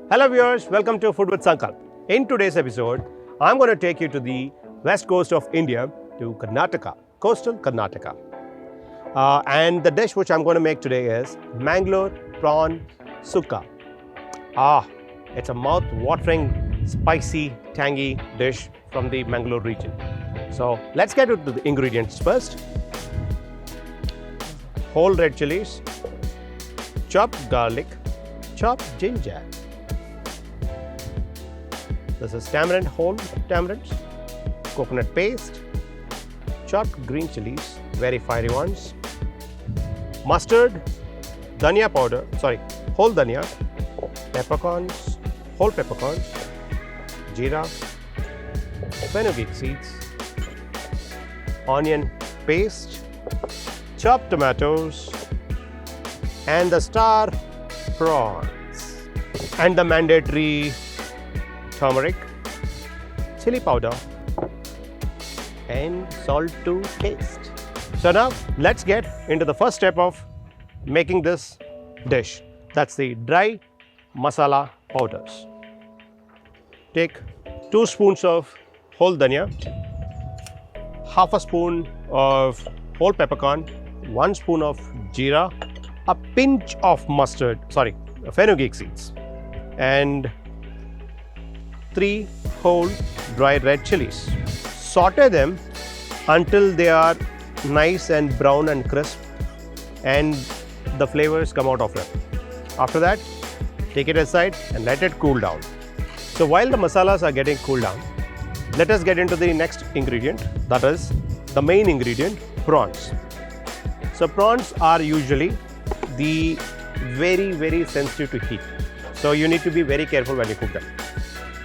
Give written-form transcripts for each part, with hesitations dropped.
Hello viewers, welcome to Food with Sankalp. In today's episode, I'm going to take you to the west coast of India, to Karnataka, coastal Karnataka. And the dish which I'm going to make today is Mangalore Prawn Sukka. It's a mouth-watering, spicy, tangy dish from the Mangalore region. So let's get into the ingredients first. Whole red chilies, chopped garlic, chopped ginger. This is tamarind, whole tamarinds, coconut paste, chopped green chilies, very fiery ones, mustard, dhania powder, whole dhania, peppercorns, whole peppercorns, jeera, fenugreek seeds, onion paste, chopped tomatoes, and the star prawns, and the mandatory turmeric, chili powder, and salt to taste. So now let's get into the first step of making this dish. That's the dry masala powders. Take 2 spoons of whole dhania, half a spoon of whole peppercorn, 1 spoon of jeera, a pinch of mustard, fenugreek seeds, and 3 whole dry red chilies. Saute them until they are nice and brown and crisp and the flavors come out of it. After that, take it aside and let it cool down. So while the masalas are getting cooled down, let us get into the next ingredient, that is the main ingredient, prawns. So prawns are usually the very sensitive to heat. So you need to be very careful when you cook them.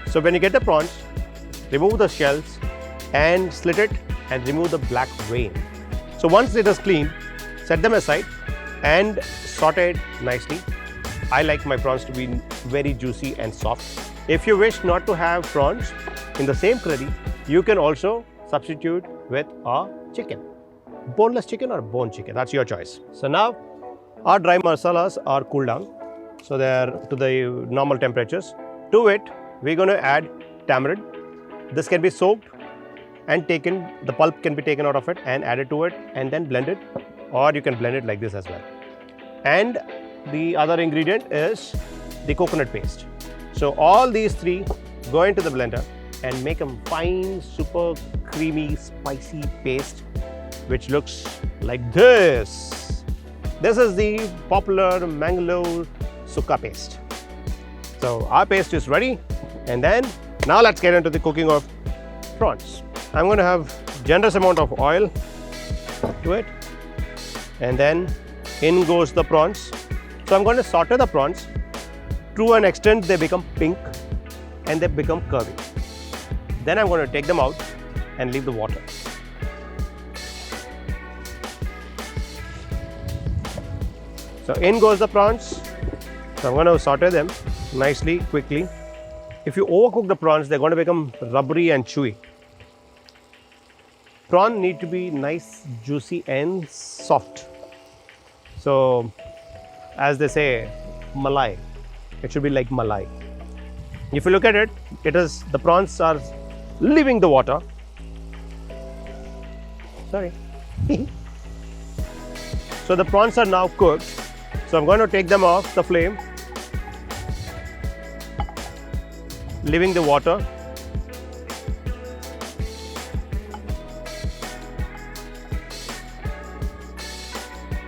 So when you get the prawns, remove the shells and slit it and remove the black vein. So once it is clean, set them aside and saute it nicely. I like my prawns to be very juicy and soft. If you wish not to have prawns in the same curry, you can also substitute with a chicken. Boneless chicken or bone chicken, that's your choice. So now our dry masalas are cooled down. So they are to the normal temperatures. To it, we're going to add tamarind. This can be soaked and taken, the pulp can be taken out of it and added to it and then blended, or you can blend it like this as well. And the other ingredient is the coconut paste. So all these 3 go into the blender and make a fine, super creamy, spicy paste which looks like this. This is the popular Mangalore Sukka paste. So our paste is ready. And then now let's get into the cooking of prawns. I'm going to have generous amount of oil to it, and then in goes the prawns. So I'm going to saute the prawns to an extent they become pink and they become curvy. Then I'm going to take them out and leave the water. So in goes the prawns. So I'm going to saute them nicely, quickly. If you overcook the prawns, they're going to become rubbery and chewy. Prawn need to be nice, juicy and soft. So, as they say, malai. It should be like malai. If you look at it, the prawns are leaving the water. So the prawns are now cooked. So I'm going to take them off the flame, leaving the water.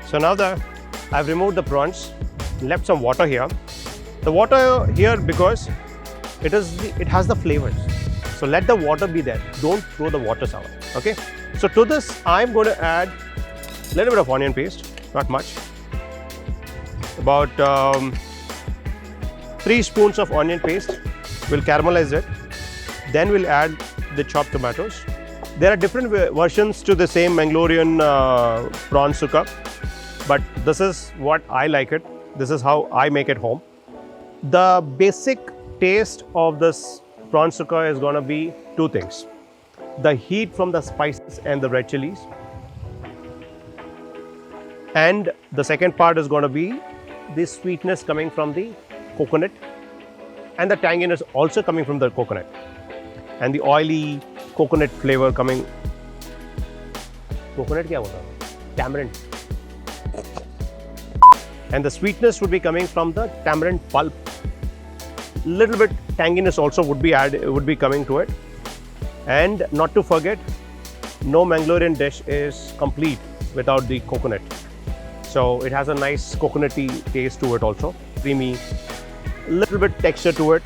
So now that I've removed the prawns, left some water here. The water here because it has the flavors. So let the water be there. Don't throw the water sour. Okay. So to this, I'm going to add a little bit of onion paste, not much. About 3 spoons of onion paste. We'll caramelize it. Then we'll add the chopped tomatoes. There are different versions to the same Mangalorean prawn sukka, but this is what I like it. This is how I make it home. The basic taste of this prawn sukka is going to be 2 things. The heat from the spices and the red chilies. And the second part is going to be the sweetness coming from the coconut and the tanginess also coming from the coconut, and the oily coconut flavor coming. Coconut kya hota hai? Tamarind. And the sweetness would be coming from the tamarind pulp. Little bit tanginess also would be coming to it. And not to forget, no Mangalorean dish is complete without the coconut. So it has a nice coconutty taste to it also. Creamy, little bit texture to it.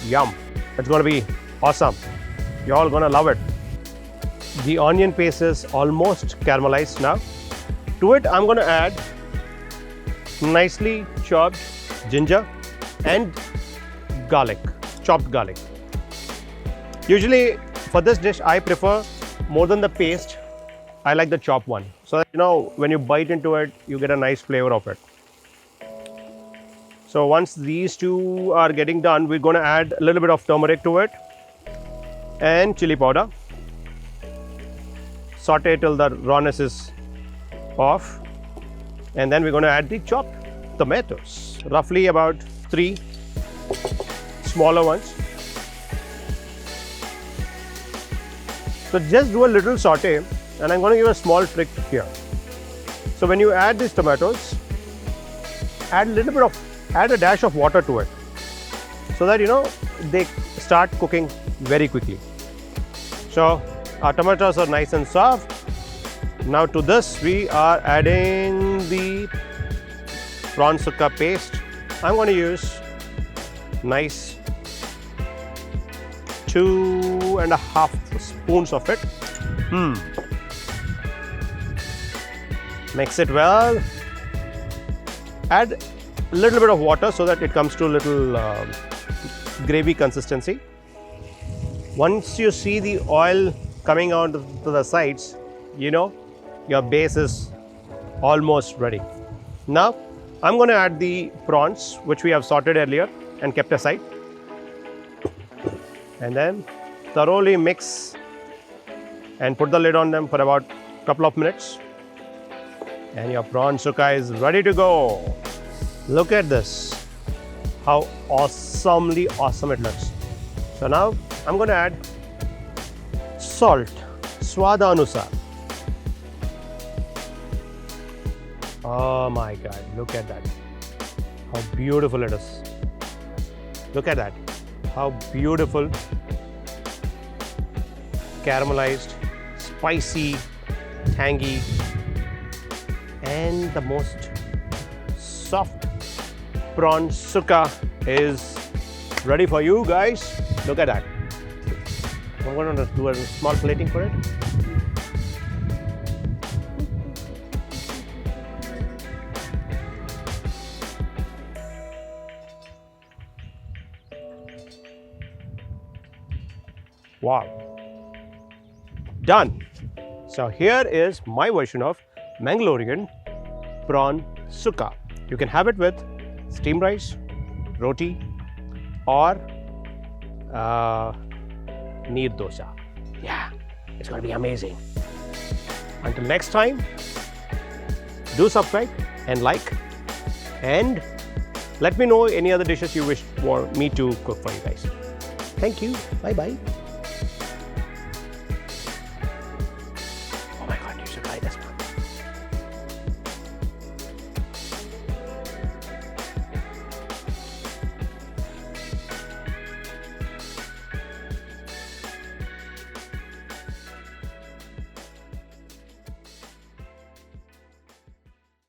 Yum. It's going to be awesome. You're all going to love it. The onion paste is almost caramelized now. To it, I'm going to add nicely chopped ginger and garlic, chopped garlic. Usually for this dish, I prefer more than the paste, I like the chopped one. So that, you know, when you bite into it, you get a nice flavor of it. So once these two are getting done, we're going to add a little bit of turmeric to it and chili powder. Saute till the rawness is off. And then we're going to add the chopped tomatoes, roughly about 3 smaller ones. So just do a little saute, and I'm going to give a small trick here. So when you add these tomatoes, add a dash of water to it, so that, you know, they start cooking very quickly. So our tomatoes are nice and soft. Now to this we are adding the prawn sukka paste. I'm going to use nice 2.5 spoons of it. Mix it well. Add a little bit of water so that it comes to a little gravy consistency. Once you see the oil coming out to the sides, you know your base is almost ready. Now I'm going to add the prawns which we have sorted earlier and kept aside, and then thoroughly mix and put the lid on them for about a couple of minutes, and your prawn sukka is ready to go. Look at this, how awesomely awesome it looks. So now I'm going to add salt, swada anusar. Oh my God, look at that. How beautiful it is. Look at that. How beautiful. Caramelized, spicy, tangy, and the most soft prawn sukka is ready for you guys. Look at that. I'm going to do a small plating for it. Wow. Done. So here is my version of Mangalorean prawn sukka. You can have it with steamed rice, roti, or neer dosa. Yeah, it's going to be amazing. Until next time, do subscribe and like, and let me know any other dishes you wish for me to cook for you guys. Thank you. Bye-bye.